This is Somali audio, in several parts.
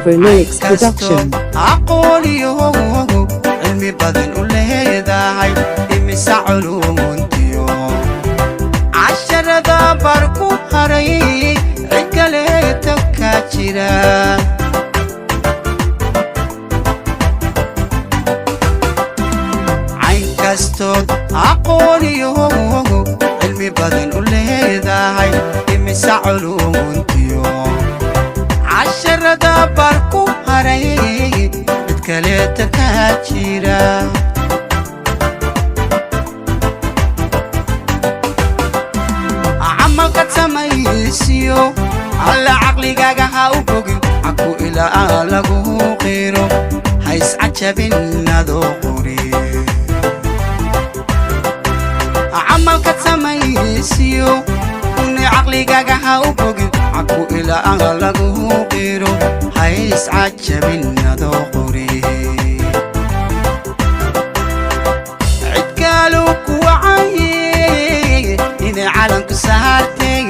Silver Lyrics Production. aqooniyo cilmi badan u leedahay imisa culumuntiyo casharada bar ku haray cid kaleeto ka jira caynkastood aqooniyo cilmi badan u leedahay imisa culumuntiyo casharada bar ku haray cid kaleeto ka jira camalka samaysiyo alla caqligaaga ha u bogin caku ilaa lagu qiro ha iscajabin adoo qori camalka samaysiyo unni caqligaaga ha u bogin caku ilaa lagu qiro ha iscajabin adoo qori cid kale ku wacay inay calanku saartay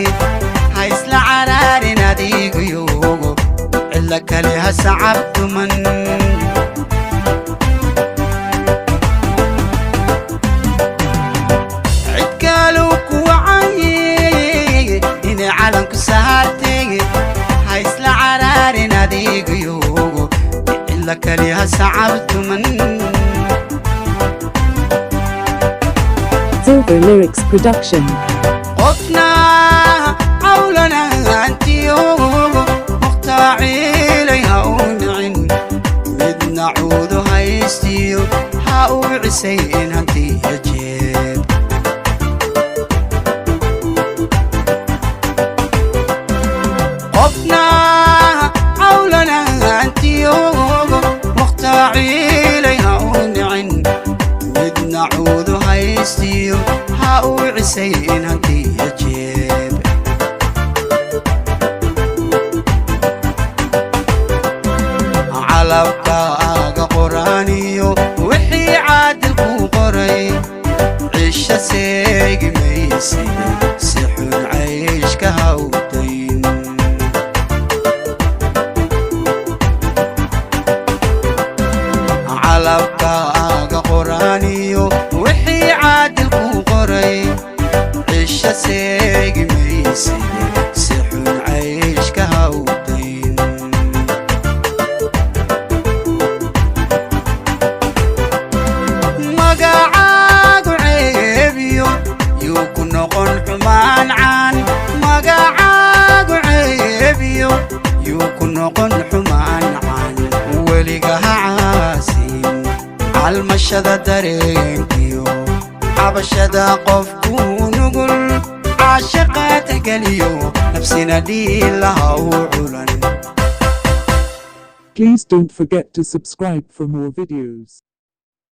ha isla caraarin adigu cilla kale ha sacabtuman cid kale ku wacay inay calanku saartay ha isla caraarin adigu cilla kale ha sacabtuman. Silver Lyrics Production. قفنا حولنا أنتيو مختاعي ليها ونعن بدنا عود هايستيو هاوي عسين هنتي الجيب قفنا حولنا أنتيو مختاعي ليها ونعن بدنا عود هايستيو هاوي عسين هنتي الجيب علبكاغا قرانيو وحي عادل كو قري عيش سيق ميسي سحن عيش كهودين علبكاغا قرانيو وحي عادل كو قري عيش سيق ميسي سحن عيش كهودين مقاعد عيبيو يوكو نقن حمان عان مقاعد عيبيو يوكو نقن حمان عان ولقاها عاسين عالمشدة درينكيو عبشدة قفكو نقول عاشقات قليو نفسنا دي لها وعلن. Please don't forget to subscribe for more videos.